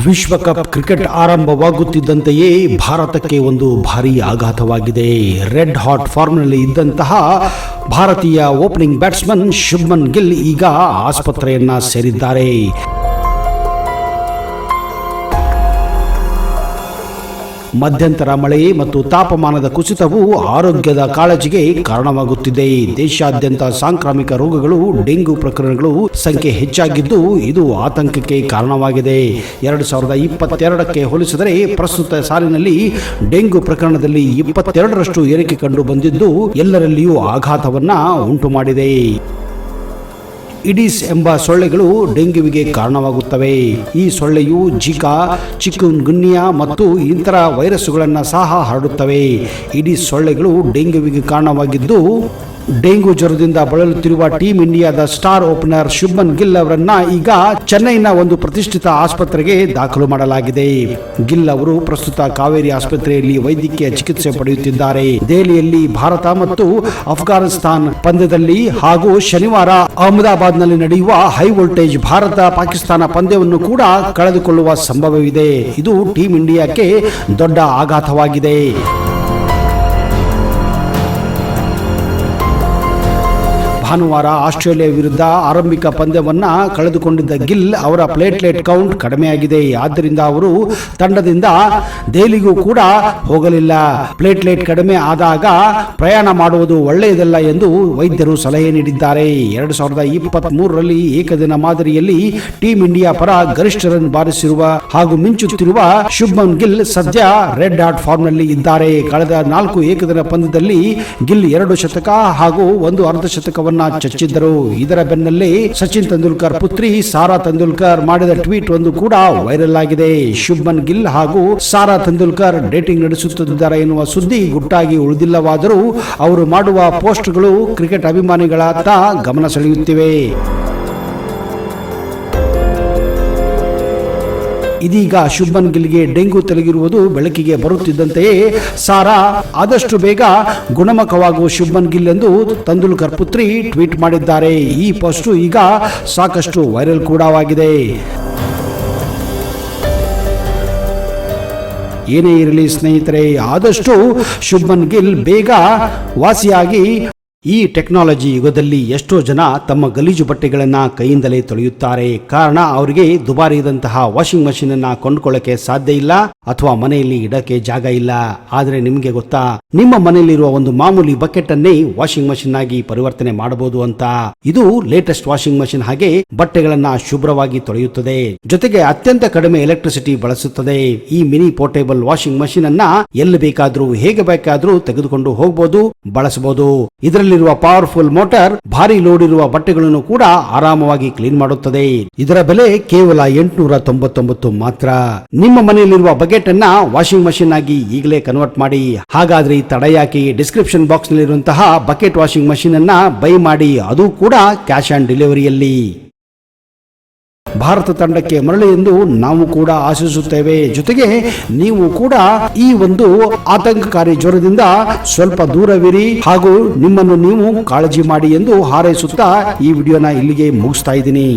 ವಿಶ್ವಕಪ್ ಕ್ರಿಕೆಟ್ ಆರಂಭವಾಗುತ್ತಿದ್ದಂತೆಯೇ ಭಾರತಕ್ಕೆ ಒಂದು ಭಾರೀ ಆಘಾತವಾಗಿದೆ. ರೆಡ್ ಹಾಟ್ ಫಾರ್ಮ್ನಲ್ಲಿ ಇದ್ದಂತಹ ಭಾರತೀಯ ಓಪನಿಂಗ್ ಬ್ಯಾಟ್ಸ್ಮನ್ ಶುಭ್ಮನ್ ಗಿಲ್ ಈಗ ಆಸ್ಪತ್ರೆಯನ್ನ ಸೇರಿದ್ದಾರೆ. ಮಧ್ಯಂತರ ಮಳೆ ಮತ್ತು ತಾಪಮಾನದ ಕುಸಿತವು ಆರೋಗ್ಯದ ಕಾಳಜಿಗೆ ಕಾರಣವಾಗುತ್ತಿದೆ. ದೇಶಾದ್ಯಂತ ಸಾಂಕ್ರಾಮಿಕ ರೋಗಗಳು, ಡೆಂಗು ಪ್ರಕರಣಗಳು ಸಂಖ್ಯೆ ಹೆಚ್ಚಾಗಿದ್ದು ಇದು ಆತಂಕಕ್ಕೆ ಕಾರಣವಾಗಿದೆ. 2022ಕ್ಕೆ ಹೋಲಿಸಿದರೆ ಪ್ರಸ್ತುತ ಸಾಲಿನಲ್ಲಿ ಡೆಂಗು ಪ್ರಕರಣದಲ್ಲಿ 22ರಷ್ಟು ಏರಿಕೆ ಕಂಡು ಬಂದಿದ್ದು ಎಲ್ಲರಲ್ಲಿಯೂ ಆಘಾತವನ್ನ ಉಂಟು ಮಾಡಿದೆ. ಇಡೀಸ್ ಎಂಬ ಸೊಳ್ಳೆಗಳು ಡೆಂಗ್ಯೂವಿಗೆ ಕಾರಣವಾಗುತ್ತವೆ. ಈ ಸೊಳ್ಳೆಯು ಜಿಕಾ, ಚಿಕುನ್ಗುನ್ಯಾ ಮತ್ತು ಇತರ ವೈರಸ್ಸುಗಳನ್ನು ಸಹ ಹರಡುತ್ತವೆ. ಇಡೀಸ್ ಸೊಳ್ಳೆಗಳು ಡೆಂಗ್ಯೂವಿಗೆ ಕಾರಣವಾಗಿದ್ದು ಡೆಂಗು ಜ್ವರದಿಂದ ಬಳಲುತ್ತಿರುವ ಟೀಮ್ ಇಂಡಿಯಾದ ಸ್ಟಾರ್ ಓಪನರ್ ಶುಭ್ಮನ್ ಗಿಲ್ ಅವರನ್ನ ಈಗ ಚೆನ್ನೈನ ಒಂದು ಪ್ರತಿಷ್ಠಿತ ಆಸ್ಪತ್ರೆಗೆ ದಾಖಲು ಮಾಡಲಾಗಿದೆ. ಗಿಲ್ ಅವರು ಪ್ರಸ್ತುತ ಕಾವೇರಿ ಆಸ್ಪತ್ರೆಯಲ್ಲಿ ವೈದ್ಯಕೀಯ ಚಿಕಿತ್ಸೆ ಪಡೆಯುತ್ತಿದ್ದಾರೆ. ದೆಹಲಿಯಲ್ಲಿ ಭಾರತ ಮತ್ತು ಅಫ್ಘಾನಿಸ್ತಾನ್ ಪಂದ್ಯದಲ್ಲಿ ಹಾಗೂ ಶನಿವಾರ ಅಹಮದಾಬಾದ್ನಲ್ಲಿ ನಡೆಯುವ ಹೈ ವೋಲ್ಟೇಜ್ ಭಾರತ ಪಾಕಿಸ್ತಾನ ಪಂದ್ಯವನ್ನು ಕೂಡ ಕಳೆದುಕೊಳ್ಳುವ ಸಂಭವವಿದೆ. ಇದು ಟೀಮ್ ಇಂಡಿಯಾಕ್ಕೆ ದೊಡ್ಡ ಆಘಾತವಾಗಿದೆ. ಭಾನುವಾರ ಆಸ್ಟ್ರೇಲಿಯಾ ವಿರುದ್ಧ ಆರಂಭಿಕ ಪಂದ್ಯವನ್ನ ಕಳೆದುಕೊಂಡಿದ್ದ ಗಿಲ್ ಅವರ ಪ್ಲೇಟ್ಲೆಟ್ ಕೌಂಟ್ ಕಡಿಮೆಯಾಗಿದೆ. ಆದ್ದರಿಂದ ಅವರು ತಂಡದಿಂದ ದೆಹಲಿಗೂ ಕೂಡ ಹೋಗಲಿಲ್ಲ. ಪ್ಲೇಟ್ಲೆಟ್ ಕಡಿಮೆ ಆದಾಗ ಪ್ರಯಾಣ ಮಾಡುವುದು ಒಳ್ಳೆಯದಲ್ಲ ಎಂದು ವೈದ್ಯರು ಸಲಹೆ ನೀಡಿದ್ದಾರೆ. 2023ರಲ್ಲಿ ಏಕದಿನ ಮಾದರಿಯಲ್ಲಿ ಟೀಮ್ ಇಂಡಿಯಾ ಪರ ಗರಿಷ್ಠ ರನ್ ಬಾರಿಸಿರುವ ಹಾಗೂ ಮಿಂಚುತ್ತಿರುವ ಶುಭ್ಮನ್ ಗಿಲ್ ಸದ್ಯ ರೆಡ್ ಹಾಟ್ ಫಾರ್ಮ್ನಲ್ಲಿ ಇದ್ದಾರೆ. ಕಳೆದ 4 ಏಕದಿನ ಪಂದ್ಯದಲ್ಲಿ ಗಿಲ್ 2 ಶತಕ ಹಾಗೂ 1 ಅರ್ಧ ಶತಕವನ್ನು ಚಚ್ಚಿದ್ದರು. ಇದರ ಬೆನ್ನಲ್ಲೇ ಸಚಿನ್ ತೆಂಡೂಲ್ಕರ್ ಪುತ್ರಿ ಸಾರಾ ತೆಂಡೂಲ್ಕರ್ ಮಾಡಿದ ಟ್ವೀಟ್ ಒಂದು ಕೂಡ ವೈರಲ್ ಆಗಿದೆ. ಶುಭ್ಮನ್ ಗಿಲ್ ಹಾಗೂ ಸಾರಾ ತೆಂಡೂಲ್ಕರ್ ಡೇಟಿಂಗ್ ನಡೆಸುತ್ತಿದ್ದಾರೆ ಎನ್ನುವ ಸುದ್ದಿ ಗುಟ್ಟಾಗಿ ಉಳಿದಿಲ್ಲವಾದರೂ ಅವರು ಮಾಡುವ ಪೋಸ್ಟ್ಗಳು ಕ್ರಿಕೆಟ್ ಅಭಿಮಾನಿಗಳತ್ತ ಗಮನ ಸೆಳೆಯುತ್ತಿವೆ. ಇದೀಗ ಶುಭ್ಮನ್ ಗಿಲ್ಗೆ ಡೆಂಗು ತಲುಗಿರುವುದು ಬೆಳಕಿಗೆ ಬರುತ್ತಿದ್ದಂತೆಯೇ ಸಾರಾ ಆದಷ್ಟು ಬೇಗ ಗುಣಮುಖವಾಗುವ ಶುಭ್ಮನ್ ಗಿಲ್ ಎಂದು ತೆಂಡೂಲ್ಕರ್ ಪುತ್ರಿ ಟ್ವೀಟ್ ಮಾಡಿದ್ದಾರೆ. ಈ ಪೋಸ್ಟ್ ಈಗ ಸಾಕಷ್ಟು ವೈರಲ್ ಕೂಡವಾಗಿದೆ. ಏನೇ ಇರಲಿ ಸ್ನೇಹಿತರೆ, ಆದಷ್ಟು ಶುಭ್ಮನ್ ಗಿಲ್ ಬೇಗ ವಾಸಿಯಾಗಿ ಈ ಟೆಕ್ನಾಲಜಿ ಯುಗದಲ್ಲಿ ಎಷ್ಟೋ ಜನ ತಮ್ಮ ಗಲೀಜು ಬಟ್ಟೆಗಳನ್ನು ಕೈಯಿಂದಲೇ ತೊಳೆಯುತ್ತಾರೆ. ಕಾರಣ ಅವರಿಗೆ ದುಬಾರಿ ಇದ್ದಂತಹ ವಾಷಿಂಗ್ ಮಷೀನ್ ಅನ್ನ ಕೊಂಡ್ಕೊಳ್ಳಕ್ಕೆ ಸಾಧ್ಯ ಇಲ್ಲ ಅಥವಾ ಮನೆಯಲ್ಲಿ ಇಡಕ್ಕೆ ಜಾಗ ಇಲ್ಲ. ಆದ್ರೆ ನಿಮಗೆ ಗೊತ್ತಾ, ನಿಮ್ಮ ಮನೆಯಲ್ಲಿರುವ ಒಂದು ಮಾಮೂಲಿ ಬಕೆಟ್ ಅನ್ನೇ ವಾಷಿಂಗ್ ಮಷೀನ್ ಆಗಿ ಪರಿವರ್ತನೆ ಮಾಡಬಹುದು ಅಂತ. ಇದು ಲೇಟೆಸ್ಟ್ ವಾಷಿಂಗ್ ಮಷೀನ್ ಹಾಗೆ ಬಟ್ಟೆಗಳನ್ನ ಶುಭ್ರವಾಗಿ ತೊಳೆಯುತ್ತದೆ, ಜೊತೆಗೆ ಅತ್ಯಂತ ಕಡಿಮೆ ಎಲೆಕ್ಟ್ರಿಸಿಟಿ ಬಳಸುತ್ತದೆ. ಈ ಮಿನಿ ಪೋರ್ಟೇಬಲ್ ವಾಷಿಂಗ್ ಮಷೀನ್ ಅನ್ನ ಎಲ್ಲಿ ಬೇಕಾದ್ರೂ ಹೇಗೆ ಬೇಕಾದ್ರೂ ತೆಗೆದುಕೊಂಡು ಹೋಗಬಹುದು, ಬಳಸಬಹುದು. ಇದರಲ್ಲಿ ಪವರ್ಫುಲ್ ಮೋಟಾರ್ ಭಾರಿ ಲೋಡ್ ಇರುವ ಬಟ್ಟೆಗಳನ್ನು ಕೂಡ ಆರಾಮವಾಗಿ ಕ್ಲೀನ್ ಮಾಡುತ್ತದೆ. ಇದರ ಬೆಲೆ ಕೇವಲ 899 ಮಾತ್ರ. ನಿಮ್ಮ ಮನೆಯಲ್ಲಿರುವ ಬಕೆಟ್ ಅನ್ನ ವಾಷಿಂಗ್ ಮಷೀನ್ ಆಗಿ ಈಗಲೇ ಕನ್ವರ್ಟ್ ಮಾಡಿ. ಹಾಗಾದ್ರೆ ತಡ ಯಾಕೆ? ಡಿಸ್ಕ್ರಿಪ್ಷನ್ ಬಾಕ್ಸ್ ನಲ್ಲಿರುವಂತಹ ಬಕೆಟ್ ವಾಷಿಂಗ್ ಮಷೀನ್ ಅನ್ನ ಬೈ ಮಾಡಿ, ಅದು ಕೂಡ ಕ್ಯಾಶ್ ಆನ್ ಡೆಲಿವರಿಯಲ್ಲಿ. ಭಾರತ ತಂಡಕ್ಕೆ ಮರಳಿ ಎಂದು ನಾವು ಕೂಡ ಆಶಿಸುತ್ತೇವೆ. ಜೊತೆಗೆ ನೀವು ಕೂಡ ಈ ಒಂದು ಆತಂಕಕಾರಿ ಜ್ವರದಿಂದ ಸ್ವಲ್ಪ ದೂರವಿರಿ ಹಾಗೂ ನಿಮ್ಮನ್ನು ನೀವು ಕಾಳಜಿ ಮಾಡಿ ಎಂದು ಹಾರೈಸುತ್ತಾ ಈ ವಿಡಿಯೋನ ಇಲ್ಲಿಗೆ ಮುಗಿಸ್ತಾ ಇದ್ದೀನಿ.